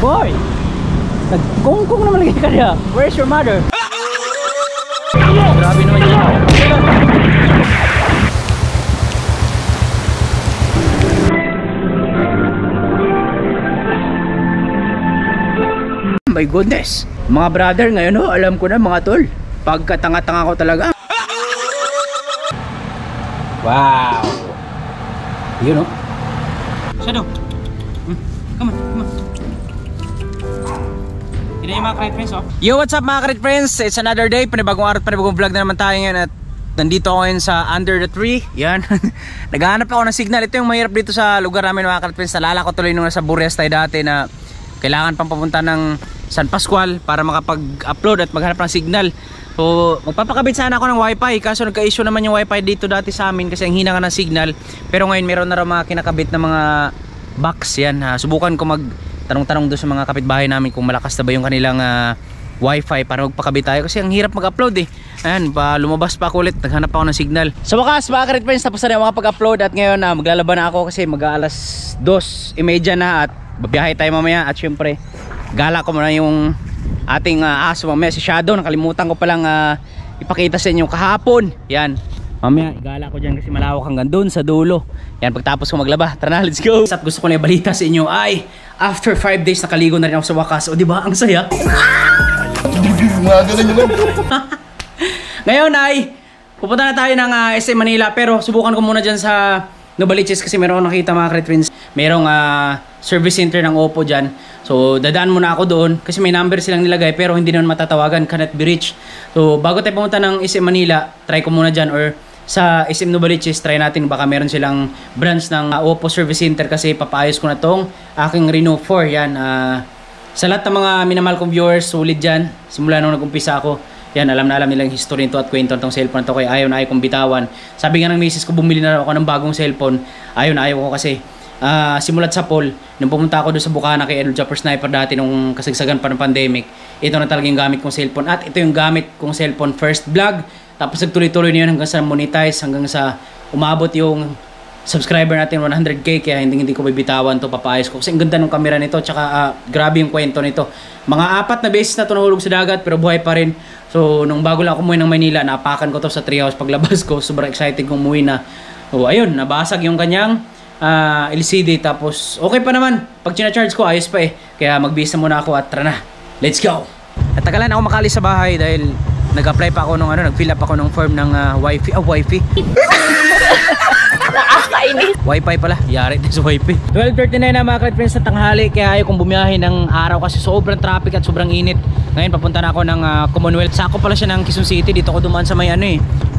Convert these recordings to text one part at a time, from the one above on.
Boy! Nagkungkung naman lagi ka niya. Where's your mother? Grabe naman yun. My goodness. Mga brother, ngayon ho, alam ko na mga tol. Pagkatanga-tanga ko talaga. Wow. Yun o. Shadow. Come on, come on. Hindi yung mga Krait Friends oh. Yo, what's up mga Krait Friends? It's another day. Panibagong araw at panibagong vlog na naman tayo ngayon. At nandito ako ngayon sa under the tree. Yan. Naghahanap ako ng signal. Ito yung mahirap dito sa lugar namin mga Krait Friends. Nalala ko tuloy nung nasa Burias tayo dati na kailangan pang papunta ng San Pascual para makapag-upload at maghanap ng signal. So magpapakabit sana ako ng wifi, kaso nagka-issue naman yung wifi dito dati sa amin kasi ang hina nga ng signal. Pero ngayon meron na rin mga kinakabit na mga box yan. Subukan ko magtanong-tanong doon sa mga kapitbahay namin kung malakas na ba yung kanilang wifi para magpakabit tayo kasi ang hirap mag-upload eh. Ayan, lumabas pa ako ulit, naghanap ako ng signal. Sa wakas mga Krait Friends, tapos na yung mga pag-upload at ngayon maglalaban na ako kasi mag-aalas 2:30 na at babiyahe tayo mamaya. At syempre gala ko muna yung ating aso mamaya, si Shadow. Nakalimutan ko palang ipakita sa inyo kahapon. Yan, mamaya igala ko dyan kasi malawak hanggang dun sa dulo. Yan, pagtapos ko maglaba, tara na, let's go. At gusto ko na ibalita sa inyo ay after 5 days nakaligo na rin ako sa wakas. O diba, ang saya. Ngayon ay pupunta na tayo ng SM Manila, pero subukan ko muna dyan sa Novaliches kasi meron akong nakita mga Krait Friends. Merong service center ng Oppo dyan. So dadaan muna ako doon kasi may number silang nilagay pero hindi naman matatawagan, cannot be reached. So bago tayo pumunta ng SM Manila, try ko muna dyan, or sa SM Novaliches try natin baka meron silang branch ng Oppo service center kasi papaayos ko na tong aking Reno 4. Yan, sa lahat ng mga minamahal kong viewers, sulit dyan simula nung nag-umpisa ako. Yan, alam na alam nilang history nito at kwento nitong cellphone na to, kaya ayaw na ayaw kong bitawan. Sabi nga ng misis ko, bumili na ako ng bagong cellphone. Ayaw na ayaw ko kasi simulat sa poll, nung pumunta ako doon sa Bukana kay Edward Japper Sniper dati nung kasagsagan pa ng pandemic, ito na talaga yung gamit kong cellphone. At ito yung gamit kong cellphone first vlog. Tapos nagtuloy-tuloy na yun hanggang sa monetize, hanggang sa umabot yung subscriber natin 100k, kaya hindi ko bibitawan to, papaayos ko kasi ang ganda ng camera nito, tsaka grabe yung kwento nito. Mga 4 na beses na to nahulog sa dagat pero buhay pa rin. So nung bago lang ako umuwi ng Maynila, naapakan ko to sa treehouse. Paglabas ko, sobrang excited kong umuwi na. So ayun, nabasag yung kanyang LCD, tapos okay pa naman. Pag charge ko, ayos pa eh. Kaya magbisa muna ako at tara na, let's go. At tagalan ako makalis sa bahay dahil nag-apply pa ako nung nag-fill up ako ng form ng wifi. Wifi. Wifi pala, yari din sa wifi. 12:39 na mga Krait Friends sa tanghali, kaya ayaw kong bumiyahe ng araw kasi sobrang traffic at sobrang init. Ngayon papunta na ako ng Commonwealth. Sako pala siya ng Quezon City. Dito ako dumaan sa may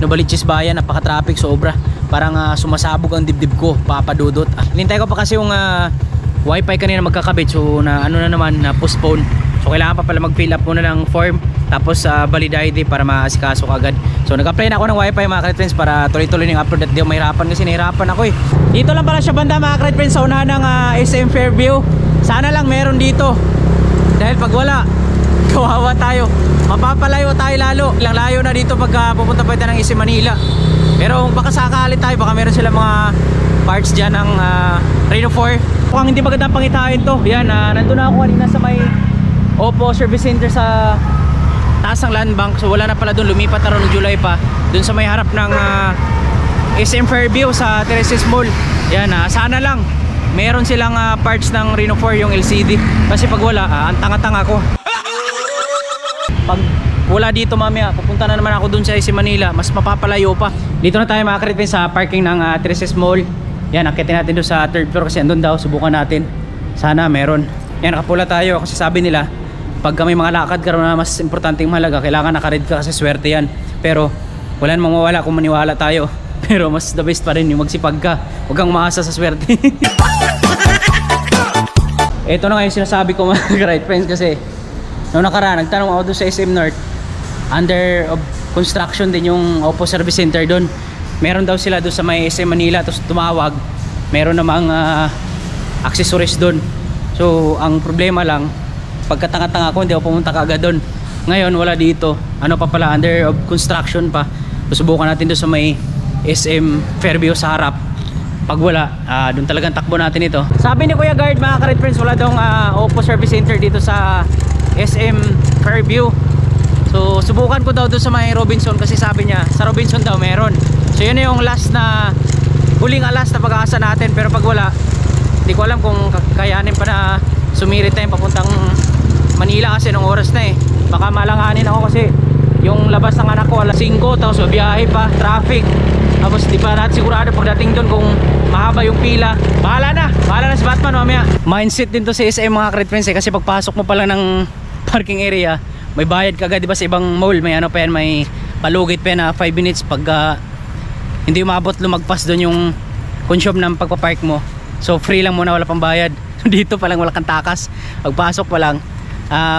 Novaliches Bayan. Napaka-traffic, sobra. Parang sumasabog ang dibdib ko, papadudot. Hinintay ko pa kasi yung wifi kanina magkakabit. So na naman na postpone. So kailangan pa pala mag-fill up muna ng form, tapos valid ID para maasikaso kagad. So nag-apply na ako ng wifi mga Krait Friends para tuloy-tuloy yung upload at di ako mahirapan kasi nahirapan ako eh. Dito lang pala siya banda mga Krait Friends sa unahan ng SM Fairview. Sana lang meron dito, dahil pag wala, kawawa tayo, mapapalayo tayo lalo. Ilang layo na dito pag pupunta pa tayo ng SM Manila. Pero baka sakali tayo, baka meron sila mga parts dyan ng Reno 4. Mukhang hindi magandang pangitain to. Yan, nandun na ako kanina sa may Oppo service center sa taas ng Land Bank. So wala na pala doon, lumipat na rin ng July pa doon sa may harap ng SM Fairview sa Tereses Mall. Yan, sana lang meron silang parts ng Reno 4 yung LCD kasi pag wala, ang tanga-tanga ko. Pag wala dito mamaya, pupunta na naman ako doon sa SM Manila, mas mapapalayo pa. Dito na tayo mga Krait Friends sa parking ng Tereses Mall. Yan, akitin natin doon sa 3rd floor kasi andun daw, subukan natin. Sana meron. Yan, nakapula tayo kasi sabi nila pag may mga lakad karon na mas importanteng mahalaga, kailangan nakaread ka kasi swerte yan. Pero wala namang mawala kung maniwala tayo. Pero mas the best pa rin yung magsipag ka, huwag kang umaasa sa swerte. Ito na nga yung sinasabi ko mga Krait Friends kasi noong nakaraan nagtanong ako doon sa SM North, under of construction din yung Oppo service center doon. Meron daw sila doon sa may SM Manila, tapos tumawag, meron namang accessories doon. So ang problema lang, pagkatanga-tanga ko hindi ako pumunta kaagad doon. Ngayon wala dito, ano pa pala, under of construction pa. So subukan natin doon sa may SM Fairview sa harap Pag wala, doon talagang takbo natin ito. Sabi ni Kuya Guard, mga ka-Red Friends, wala daw Oppo service center dito sa SM Fairview. So subukan ko daw doon sa may Robinson, kasi sabi niya sa Robinson daw meron. So yun na yung huling alas na pag-aasa natin. Pero pag wala, hindi ko alam kung kakayanin pa na sumirit tayo papuntang Manila, kasi nung oras na baka malanganin ako, kasi yung labas ng anak ko alas 5, tapos biyahe pa, traffic, tapos di pa natin sigurado pagdating doon kung mahaba yung pila. Bahala na si Batman mamaya. Mindset din to sa SM, mga ka-Red Friends, kasi pagpasok mo pa lang ng parking area may bayad ka agad, di ba? Sa ibang mall may ano pa yan, may palugit pa yan na 5 minutes pag hindi umabot lumagpas doon yung consume ng pagpapark mo. So free lang muna, wala pang bayad. Dito pa lang wala kang takas, pagpasok pa lang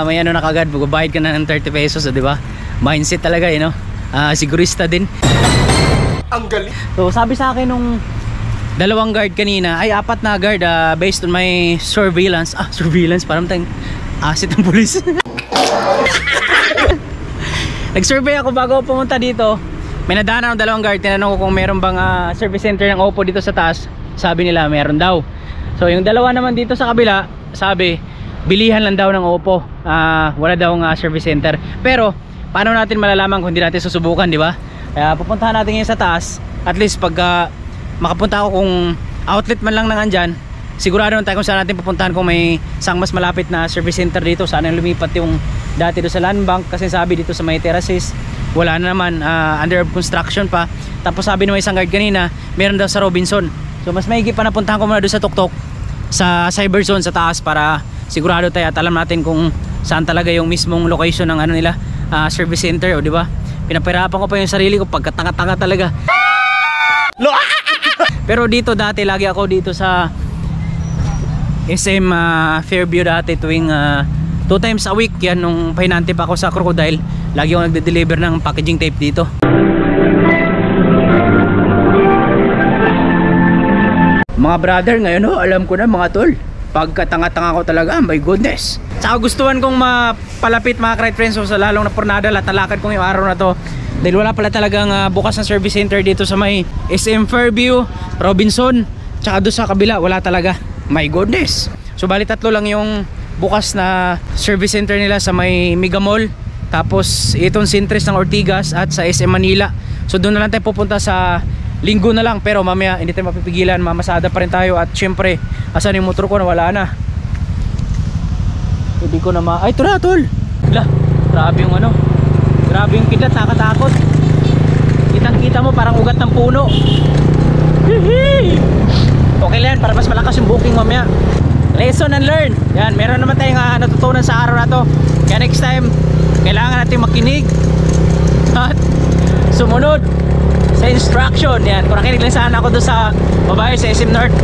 may ano na kagad, magbabayad ka na ng 30 pesos, di ba? Mindset talaga no? Sigurista din. Ang galing. So sabi sa akin nung dalawang guard kanina, ay 4 na guard, based on my surveillance. Surveillance, parang tayong asset ng pulis. Nag-survey ako bago pumunta dito. May nadaanan ng dalawang guard, tinanong ko kung meron bang service center ng Oppo dito sa taas. Sabi nila meron daw. So yung dalawa naman dito sa kabila, sabi bilihan lang daw ng Oppo, wala daw ng service center. Pero paano natin malalaman kung hindi natin susubukan, di ba? Kaya pupuntahan natin ngayon sa taas. At least pag makapunta ako kung outlet man lang nang andyan, sigurado na tayo kung saan natin pupuntahan, kung may isang mas malapit na service center dito. Sana lumipat yung dati doon sa land bank, kasi sabi dito sa may terraces wala na naman, under construction pa. Tapos sabi ng isang guard kanina meron daw sa Robinson. So mas maigi pa napuntahan ko muna doon sa tuktok sa Cyberzone sa taas, para sigurado tayo at alam natin kung saan talaga yung mismong location ng ano nila, service center, o di ba? Pinapahirapan ko pa yung sarili ko, pagkatanga-tanga talaga. Pero dito dati lagi ako dito sa SM Fairview dati tuwing 2 times a week yan, nung pahinante pa ako sa Crocodile. Lagi ako nagde-deliver ng packaging tape dito. Mga brother, ngayon alam ko na mga tol, pagkatanga-tanga ko talaga, my goodness. Saka gustuhan kong mapalapit mga ka-Red Friends, so sa lalong na pornada latalakad kong yung araw na to, dahil wala pala talagang bukas na service center dito sa may SM Fairview, Robinson, tsaka doon sa kabila wala talaga, my goodness. So bali 3 lang yung bukas na service center nila, sa may Mega Mall, tapos itong Sintres ng Ortigas, at sa SM Manila. So doon na lang tayo pupunta sa Linggo na lang, pero mamaya hindi tayo mapipigilan, mamasada pa rin tayo. At syempre, asan yung motor ko na wala na, hindi ko na ay ito na tol. Grabe yung grabe yung kidlat, nakatakot. Kitang kita mo parang ugat ng puno. Okay lang yan, para mas malakas yung booking mamaya. Lesson and learn. Yan, meron naman tayong natutunan sa araw na to. Kaya next time, kailangan natin makinig at sumunod sa instruction. Yan, kung nakinig lang sana ako doon sa babae sa SM North,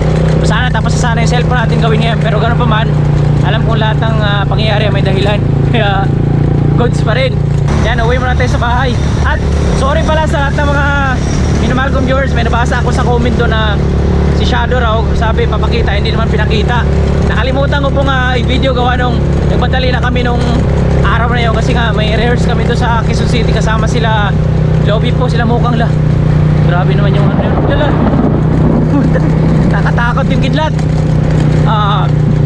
sana tapos sana yung cellphone natin gawin ngayon. Pero ganoon pa man, alam kong lahat ng pangyayari may dahilan. Kaya goods pa rin. Yan, uwi muna tayo sa bahay. At sorry pala sa lahat ng mga minamahal kong viewers. May nabasa ako sa comment doon na si Shadow raw, sabi papakita, hindi naman pinakita. Nakalimutan ko pong i-video gawa nung nagpadali na kami nung araw na yun, kasi nga may rehearse kami doon sa Quezon City, kasama sila Lobby po, sila mukhang grabe naman yung nakatakot yung kidlat.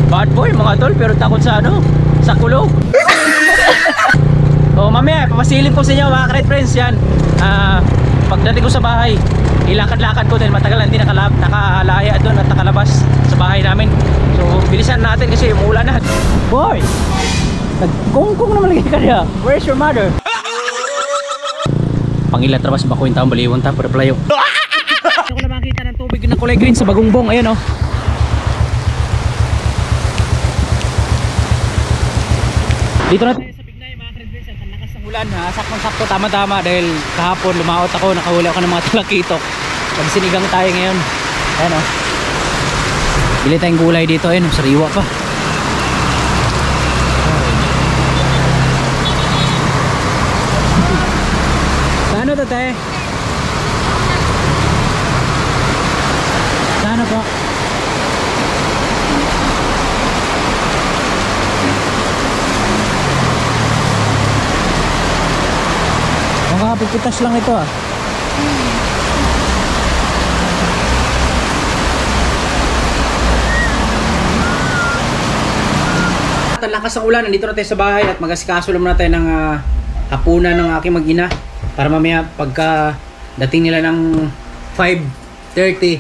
Bad boy mga tol, pero takot sa sa kulog. O mamaya papasilip ko sa inyo mga ka-Red Friends yan. Pagdating ko sa bahay, ilakad-lakad ko dahil matagal na hindi nakalaya doon at nakalabas sa bahay namin. So bilisan natin kasi umuulan na. Boy, nagkungkung naman lagi ka niya. Where's your mother? Pangilat rabas ba ko yung taong baliwan ta para playo. Ako na makita ng tubig na kulay green sa Bagungbong. Ayan Dito na tayo sa Bignay mga ka-Red Friends. Ang lakas ng ulan, saktong-sakto, tama-tama, dahil kahapon lumaot ako, nakahuli ako ng mga talakitok. Nagsinigang tayo ngayon. Ayan bili tayong gulay dito, sariwa pa. Ano to te? Ano po? Pipitas lang ito lahat, ang lakas ng ulan. Nandito na tayo sa bahay at mag-asikaso lang na tayo ng hapunan ng aking mag-ina. Para mamaya pagka dating nila ng 5:30,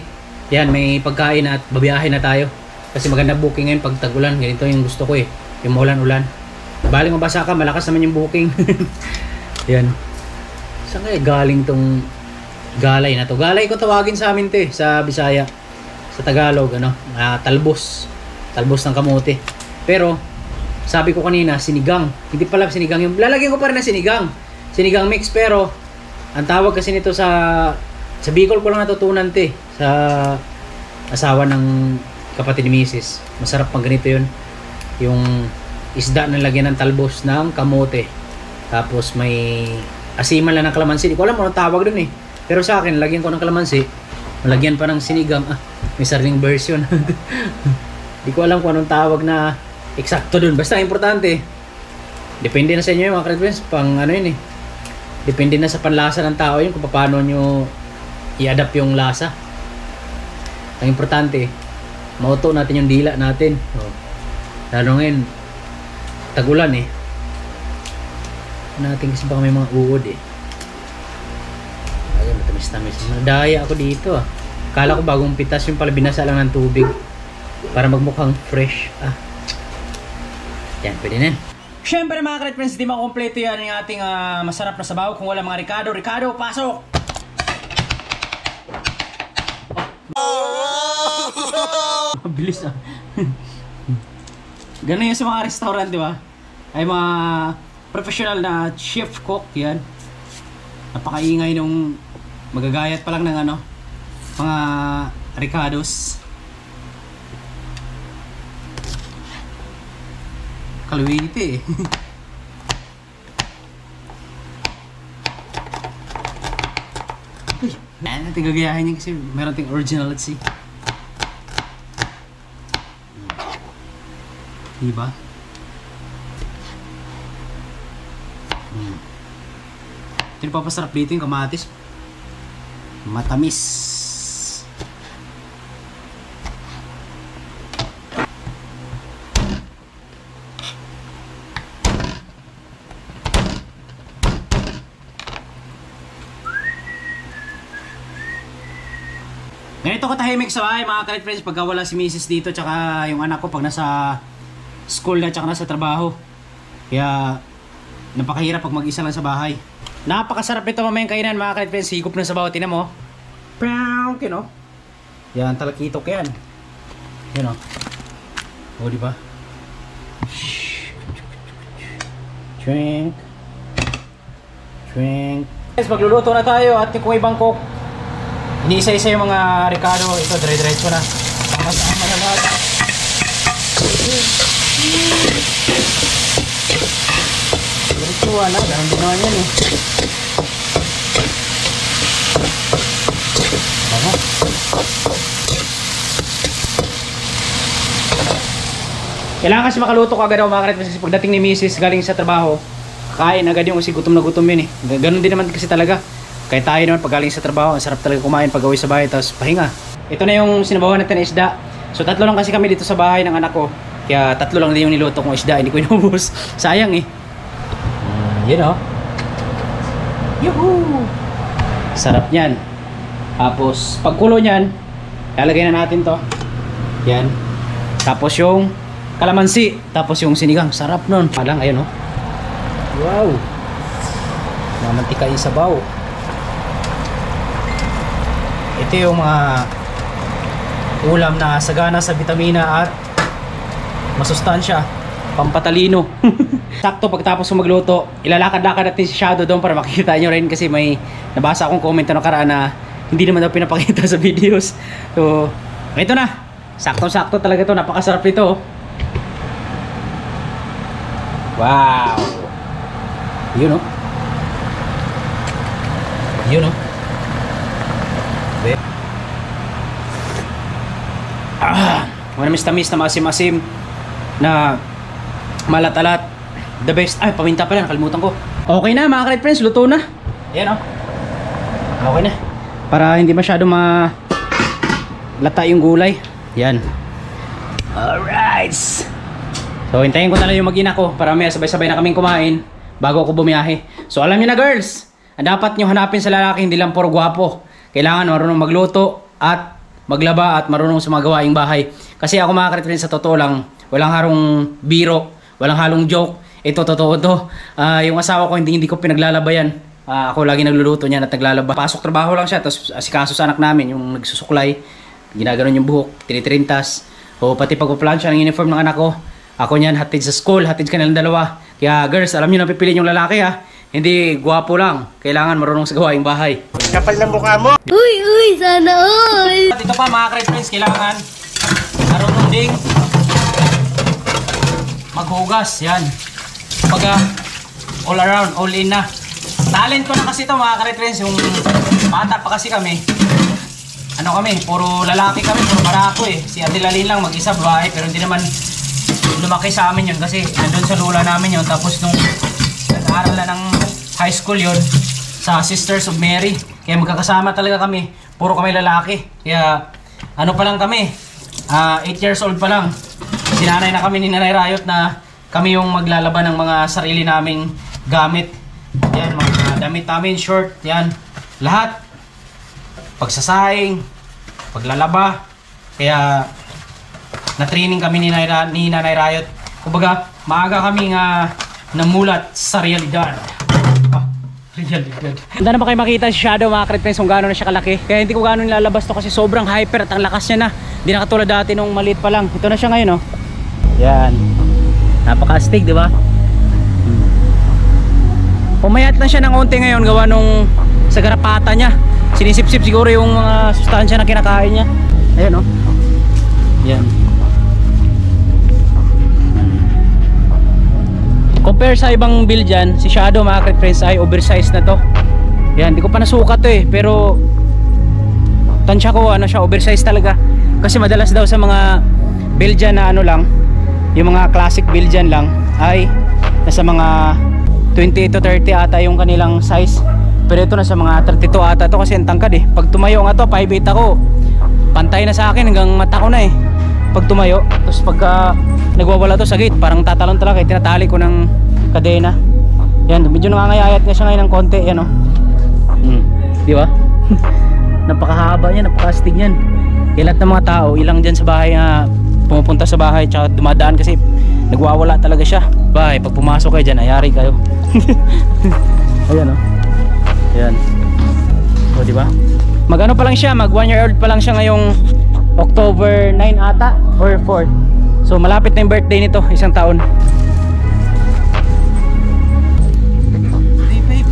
yan, may pagkain at babiyahe na tayo. Kasi maganda booking ngayon pag tag-ulan. Ganito yung gusto ko eh. Yung ulan-ulan. Baling mabasa ka, malakas naman yung booking. Yan. Saan kaya galing tong galay na to? Galay ko tawagin sa amin to eh, sa Bisaya. Sa Tagalog, ano? Talbos. Talbos ng kamote. Pero, sabi ko kanina, sinigang. Hindi pala sinigang yung... Lalagyan ko pa rin na sinigang. Sinigang mix, pero ang tawag kasi nito sa Bicol ko lang natutunan to eh. Sa asawa ng kapatid ni Mrs. Masarap pang ganito yun. Yung isda na lagyan ng talbos ng kamote. Tapos may asiman lang ng kalamansi. Hindi ko alam kung anong tawag dun eh. Pero sa akin, lagyan ko ng kalamansi. Malagyan pa ng sinigang. May sariling version. Hindi ko alam kung anong tawag na eksakto dun. Basta importante. Depende na sa inyo yung mga friends. Pang ano yun eh. Depende na sa panlasa ng tao yun kung paano nyo i-adapt yung lasa. Ang importante, mauto natin yung dila natin. Lalo ngayon, tag-ulan eh. Natin kasi baka may mga uod eh. Ayun, matamis-tamis. Nadaya ako dito ah. Kala ko bagong pitas yung pala binasa lang ng tubig. Para magmukhang fresh. Yan, pwede na yan. Siyempre mga ka-Red Friends, di makompleto yan yung ating masarap na sabaw kung wala mga Ricardo. Ricardo, pasok! Mabilis ah. Ganun yung sa mga restaurant, di ba? Ay mga professional na chef cook yan. Napakaingay nung magagayat pa lang ng ano, mga Ricardos. Kaluwiti eh. Uy, natin gagayahin niya kasi meron ting original, let's see. Diba? Ito yung papasarap dito yung kamatis. Matamis. Ganito ko tahimik sa bahay mga ka-Red Friends pagka wala si Mrs. dito tsaka yung anak ko pag nasa school na tsaka nasa trabaho. Kaya napakahirap pag mag-isa lang sa bahay. Napakasarap ito mamayang kainan mga ka-Red Friends. Higop na sa bawat tinan mo. Prank, you know. Yan, talakitok yan. Yan o. O, diba? Drink. Drink. Guys, magluluto na tayo at kung ibang cook. Iniisa-isa yung mga Ricardo. Ito, dire-diretso na. Sama-sama na lahat. Diretso na. Ganun din naman yan eh. Bango. Kailangan kasi makaluto ko agad ako mga ka-Red kasi pagdating ni Mrs. galing sa trabaho, kain agad yung kasi gutom na gutom yun eh. Ganun din naman kasi talaga. Kaya tayo naman pag galing sa trabaho, ang sarap talaga kumain pag uwi sa bahay tapos pahinga. Ito na yung sinabawan natin na isda. So tatlo lang kasi kami dito sa bahay ng anak ko. Kaya tatlo lang din yung niluto kong isda, hindi ko inubos. Sayang eh. Yun o. Yuhuu! Sarap niyan. Tapos pagkulo niyan, lalagay na natin to. Yan. Tapos yung kalamansi. Tapos yung sinigang. Sarap nun. Palang, ayun o. Wow! Mamantika yung sabaw. Ito yung mga ulam na sagana sa vitamina at masustansya, pampatalino. Sakto pagtapos ko magluto, ilalakad-lakad natin si Shadow doon para makikita nyo rin kasi may nabasa akong comment na nakaraan na hindi naman daw pinapakita sa videos. So, ito na. Sakto-sakto talaga ito. Napakasarap ito. Wow! Yun o. Yun o. Manamis-tamis na masim-masim na malat-alat. The best. Ay, paminta pala, nakalimutan ko. Okay na mga ka-Red Friends, luto na. Ayan o. Okay na. Para hindi masyado lata yung gulay. Yan. Alright. So hintayin ko na lang yung mag-ina ko para may sabay-sabay na kaming kumain bago ako bumiyahe. So alam niyo na girls, ang dapat nyo hanapin sa lalaki hindi lang puro gwapo. Kailangan marunong magluto at maglaba at marunong sa mga gawaing bahay. Kasi ako mga ka-friends, sa totoo lang, walang harong biro, walang halong joke. Ito totoo to. Yung asawa ko hindi ko pinaglalabayan. Ako lagi nagluluto niya at naglalaba. Pasok trabaho lang siya, tapos asikaso sa anak namin, yung nagsusuklay, ginaganon yung buhok, tinitrintas. O pati pagpaplansya ng uniform ng anak ko. Ako niyan, hatid sa school, hatid ka nilang dalawa. Kaya girls, alam niyo na pipiliin yung lalaki ha. Hindi gwapo lang, kailangan marunong sa gawaing bahay. Kapal ng mukha mo! Uy, sana all! At ito pa mga ka-friends, kailangan marunong ding maghugas. Yan. Kumbaga, all around, all in na. Talent ko na kasi ito mga ka-friends, yung bata pa kasi kami. Ano kami, puro lalaki kami, puro barako eh. Si Adelalin lang mag-isa babae, pero hindi naman lumaki sa amin yun kasi nandun sa lula namin yun. Tapos nung nag-aaral na ng high school yun, sa Sisters of Mary. Kaya magkakasama talaga kami, puro kami lalaki. Kaya ano pa lang kami, 8 years old pa lang. Sinanay na kami ni Nanay Rayot na kami yung maglalaban ng mga sarili naming gamit. Yan, mga damit namin, short, yan. Lahat. Pagsasaing, paglalaba. Kaya na-training kami ni Nanay Rayot. Kumbaga, maaga kami nga namulat sa realidad. Realidad. Hindi na ba kayo makita si Shadow mga ka-friends kung gaano na siya kalaki. Kaya hindi ko gaano nilalabas to kasi sobrang hyper at ang lakas niya na. Hindi na katulad dati nung maliit pa lang. Ito na siya ngayon, oh. Yan. Napaka-astig, di ba? Pumayat lang siya ng konti ngayon gawa nung sa garapata niya. Sinisip-sip siguro yung mga sustansya na kinakain niya. Ayan, oh. Yan. Compare sa ibang build dyan, si Shadow mga ka-friends ay oversized na to. Yan, hindi ko pa nasukat to eh. Pero tansya ko ano siya, oversized talaga. Kasi madalas daw sa mga build dyan na ano lang, yung mga classic build dyan lang ay nasa mga 28 to 30 ata yung kanilang size. Pero ito nasa mga 32 ata to kasi ang tangkad eh. Pag tumayo nga to, 5'8 ako, pantay na sa akin hanggang mata ko na eh. Pag tumayo, tapos pagka nagwawala to sa gate, parang tatalon talaga, tinatali ko ng kadena. Yan, medyo nangangayayat nga siya ngayon ng konti, yan o. Di ba? Napakahaba niya, napakastig niyan. Kaya lahat ng mga tao, ilang dyan sa bahay na pumupunta sa bahay, tsaka dumadaan kasi nagwawala talaga siya. Bahay, pag pumasok kayo dyan, ayari kayo. Ayan o. Yan. O, di ba? Mag-ano pa lang siya, mag 1 year old pa lang siya ngayong October 9 ata or 4. So malapit na yung birthday nito, isang taon. Hey babe.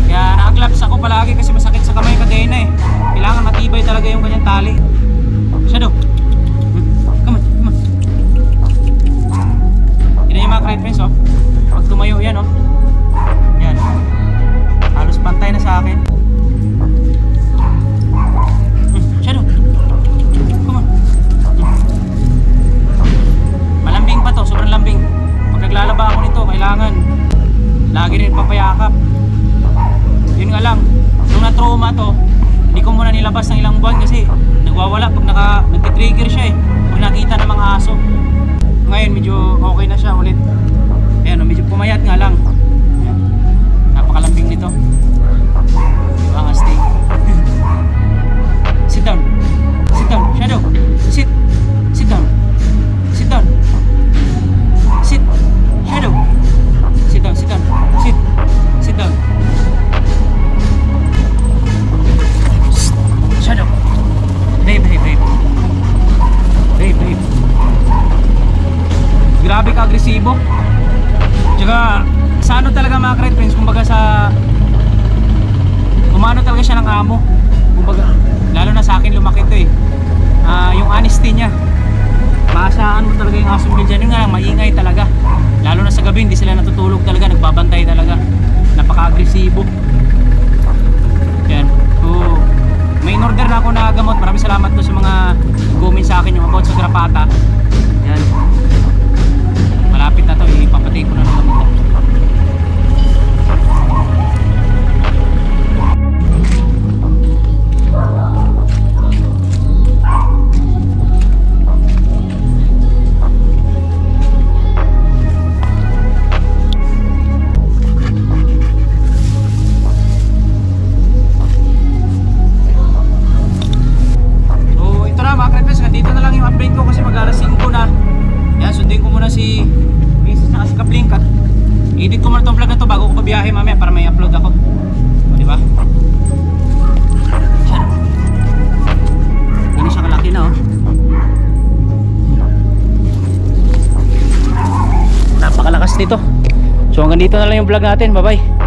Kaya nakaglaps ako palagi kasi masakit sa kamay kadena eh. Kailangan matibay talaga yung kanyang tali. Shadow. Come on, come on. Yan yung mga friends oh. Pag tumayo yan oh. Yan. Halos pantay na sa akin. Shadow. Come on. Malambing pa to, sobrang lambing. Pag naglalaba ako nito, kailangan lagi rin papayakap. Yun nga lang, nung na-trauma to, hindi ko muna nilabas ng ilang buwan kasi nagwawala pag nagtitrigger siya eh. Pag nakita ng mga aso. Ngayon medyo okay na siya ulit. Ayan, medyo pumayat nga lang. Ayan. Napakalambing nito. Diba ang astig? Sit down. Sit down. Shadow. Sit. Sit down. Sit down. Sit. Shadow. Sit down. Sit down. Sit. Sit down. Shadow. Babe, babe, babe. Babe, babe. Grabe ka agresibo. Tsaka sa ano talaga mga ka-friends, kumbaga sa umano talaga siya ng amo. Kumbaga, lalo na sa akin lumaki to eh. Yung honesty niya. Maasahan mo talaga yung asong biljan. Yung nga lang, maingay talaga. Lalo na sa gabi, hindi sila natutulog talaga. Nagbabantay talaga. Napaka-agresibo. Yan. So, may in-order na ako na gamot. Maraming salamat po sa mga nag-comment sa akin yung about sa grapata. Yan. Malapit na to. Ipapatay ko na ng gamot. Edit ko muna itong vlog na to bago ko pabiyahe mamaya para may upload ako. O, diba? Siya. Hindi siya kalaki na, oh. Napakalakas nito. So hanggang dito na lang yung vlog natin. Bye bye.